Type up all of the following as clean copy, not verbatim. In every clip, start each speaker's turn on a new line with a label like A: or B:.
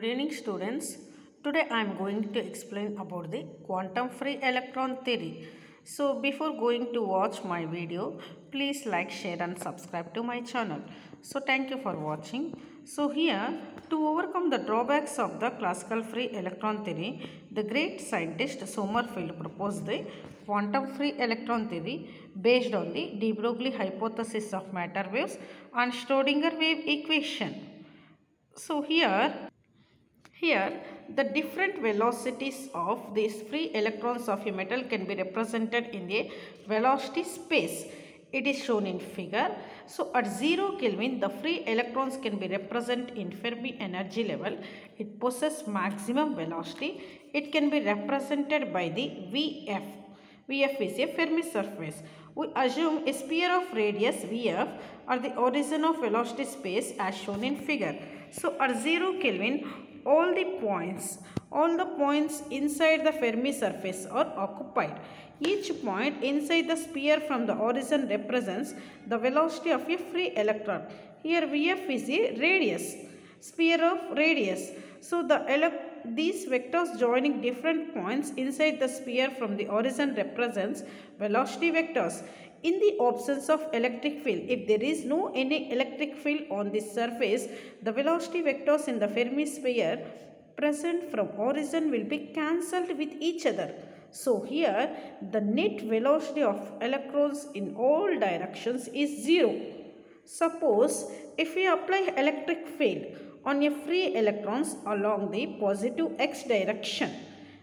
A: Good evening students. Today I am going to explain about the quantum free electron theory. So before going to watch my video, please like, share and subscribe to my channel. So thank you for watching. So here, to overcome the drawbacks of the classical free electron theory, the great scientist Sommerfeld proposed the quantum free electron theory based on the de Broglie hypothesis of matter waves and Schrodinger wave equation. So here, the different velocities of these free electrons of a metal can be represented in a velocity space. It is shown in figure. So, at 0 Kelvin, the free electrons can be represented in Fermi energy level. It possesses maximum velocity. It can be represented by the Vf. Vf is a Fermi surface. We assume a sphere of radius Vf at the origin of velocity space as shown in figure. So, at 0 Kelvin, all the points inside the Fermi surface are occupied. Each point inside the sphere from the origin represents the velocity of a free electron. Here Vf is a radius, sphere of radius. So these vectors joining different points inside the sphere from the origin represents velocity vectors. In the absence of electric field, if there is no any electric field on this surface, the velocity vectors in the Fermi sphere present from origin will be cancelled with each other. So here the net velocity of electrons in all directions is 0. Suppose if we apply electric field on a free electrons along the positive x direction,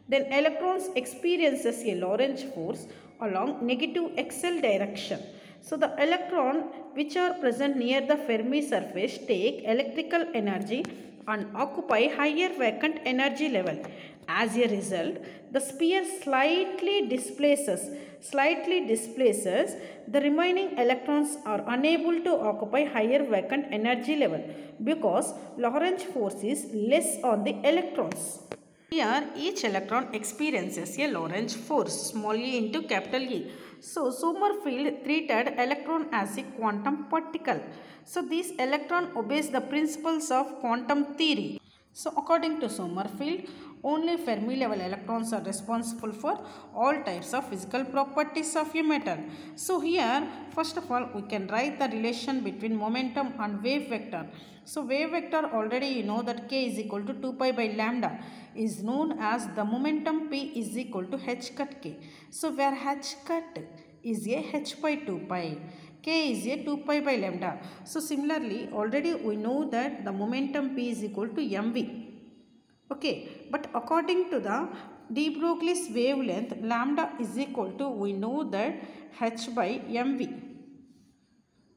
A: then electrons experiences a Lorentz force along negative xl direction. So the electron which are present near the Fermi surface take electrical energy and occupy higher vacant energy level. As a result, the sphere slightly displaces. The remaining electrons are unable to occupy higher vacant energy level because Lorentz force is less on the electrons. Here each electron experiences a Lorentz force small e into capital E. So Sommerfeld treated electron as a quantum particle. So this electron obeys the principles of quantum theory. So according to Sommerfeld, only Fermi level electrons are responsible for all types of physical properties of a metal. So here first of all we can write the relation between momentum and wave vector. So wave vector already you know that k is equal to 2 pi by lambda is known as the momentum p is equal to h cut k. So where h cut is a h by 2 pi. K is a 2 pi by lambda. So similarly already we know that the momentum p is equal to mv. Okay, but according to the de Broglie's wavelength lambda is equal to we know that h by mv.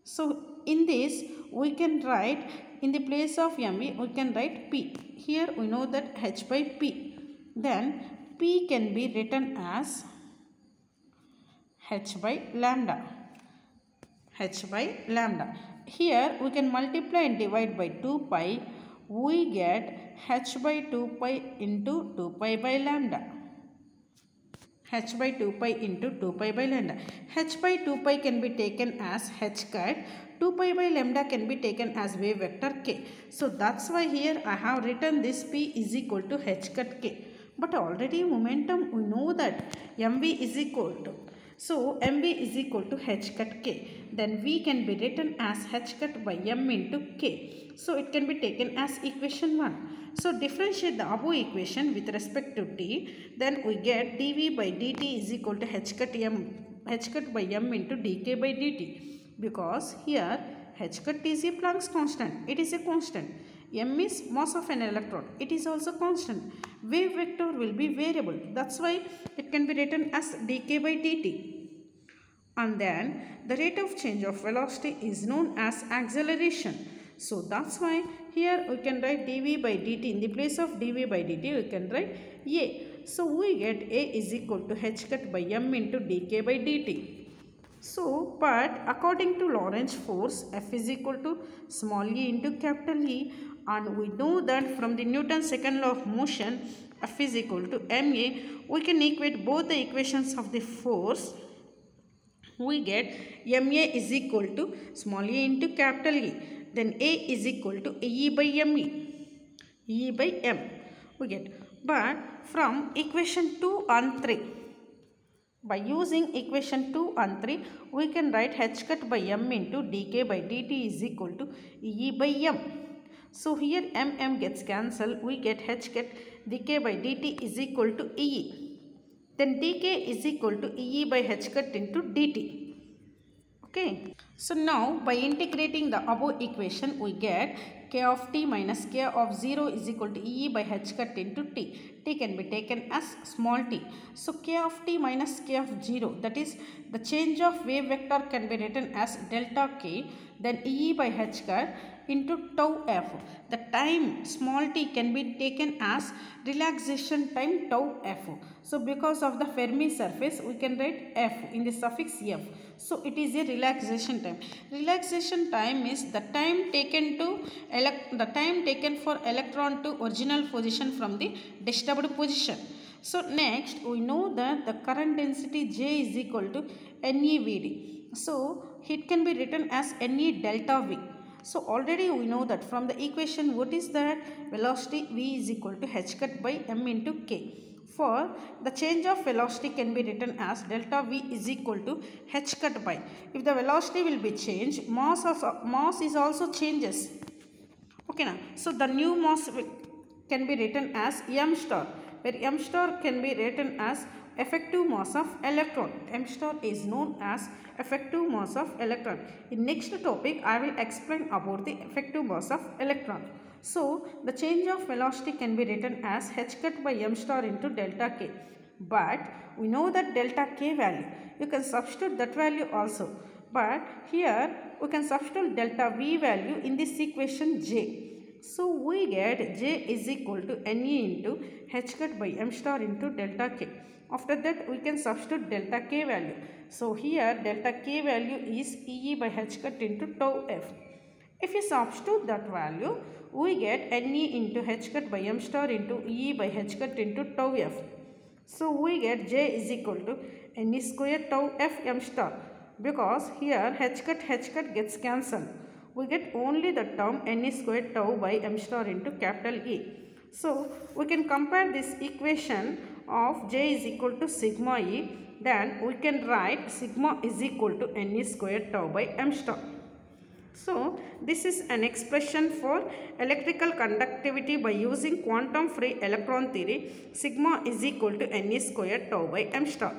A: So in this we can write in the place of mv we can write p. Here we know that h by p. Then p can be written as h by lambda. Here we can multiply and divide by 2 pi. We get h by 2 pi into 2 pi by lambda. H by 2 pi into 2 pi by lambda. H by 2 pi can be taken as h cut. 2 pi by lambda can be taken as wave vector k. So that's why here I have written this p is equal to h cut k. But already momentum we know that mv is equal to. So mv is equal to h cut k. Then v can be written as h cut by m into k. So it can be taken as equation 1. So differentiate the above equation with respect to t. Then we get dv by dt is equal to h cut by m into dk by dt. Because here h cut is a Planck's constant. It is a constant. M is mass of an electron. It is also constant. Wave vector will be variable. That's why it can be written as dk by dt. And then the rate of change of velocity is known as acceleration. So that's why here we can write dv by dt. In the place of dv by dt we can write a. So we get a is equal to h cut by m into dk by dt. So but according to Lorentz force F is equal to small e into capital E, and we know that from the Newton's second law of motion F is equal to ma. We can equate both the equations of the force. We get ma is equal to small e into capital E. Then A is equal to E by ME. E by m we get. But from equation 2 and 3, by using equation 2 and 3, we can write h cut by m into dk by dt is equal to E by m. So here m gets cancelled, we get h cut dk by dt is equal to E. Then dk is equal to E by h cut into dt. Okay. So now by integrating the above equation, we get k of t minus k of 0 is equal to E by h cut into t. T can be taken as small t. So k of t minus k of 0, that is the change of wave vector, can be written as delta k, then E by h cut into tau f. The time small t can be taken as relaxation time tau f. So because of the Fermi surface, we can write f in the suffix f. So it is a relaxation time. Relaxation time is the time taken for electron to original position from the disturbed position. So next we know that the current density J is equal to NeVd. So it can be written as Ne delta V. So already we know that from the equation, what is that? Velocity V is equal to h cut by m into k. For the change of velocity can be written as delta V is equal to h cut by. If the velocity will be changed, mass is also changes. Okay now. So the new mass can be written as m star, where m star can be written as effective mass of electron. M star is known as effective mass of electron. In next topic, I will explain about the effective mass of electron. So the change of velocity can be written as h cut by m star into delta k. But we know that delta k value, you can substitute that value also. But here we can substitute delta v value in this equation j. So we get j is equal to Ne into h cut by m star into delta k. After that we can substitute delta k value. So here delta k value is E by h cut into tau f. If you substitute that value, we get Ne into h cut by m star into E by h cut into tau f. So we get j is equal to Ne square tau f m star, because here h cut gets cancelled. We get only the term Ne square tau by m star into capital E. So we can compare this equation of j is equal to sigma E. Then we can write sigma is equal to Ne square tau by m star. So this is an expression for electrical conductivity by using quantum free electron theory. Sigma is equal to Ne square tau by m star.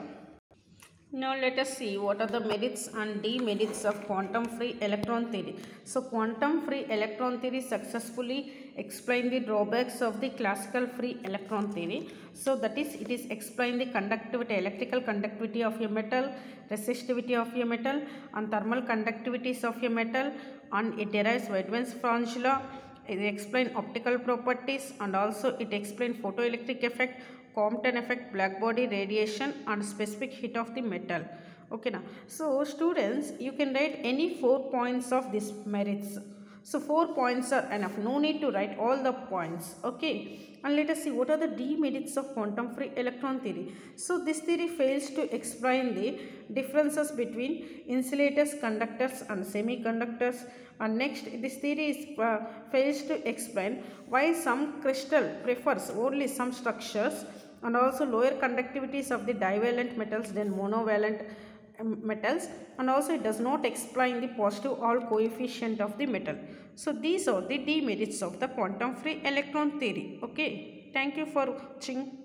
A: Now let us see what are the merits and demerits of quantum free electron theory. So quantum free electron theory successfully explained the drawbacks of the classical free electron theory. So that is, it is explained the conductivity, electrical conductivity of a metal, resistivity of a metal, and thermal conductivities of a metal, and it derives Weidmann's formula. It explains optical properties, and also it explains photoelectric effect, Compton effect, black body radiation, and specific heat of the metal. Okay now. So students, you can write any 4 points of these merits. So 4 points are enough. No need to write all the points. Okay. And let us see what are the demerits of quantum free electron theory. So this theory fails to explain the differences between insulators, conductors, and semiconductors. And next, this theory fails to explain why some crystal prefers only some structures, and also lower conductivities of the divalent metals than monovalent metals, and also it does not explain the positive Hall coefficient of the metal. So these are the demerits of the quantum free electron theory. Okay, thank you for watching.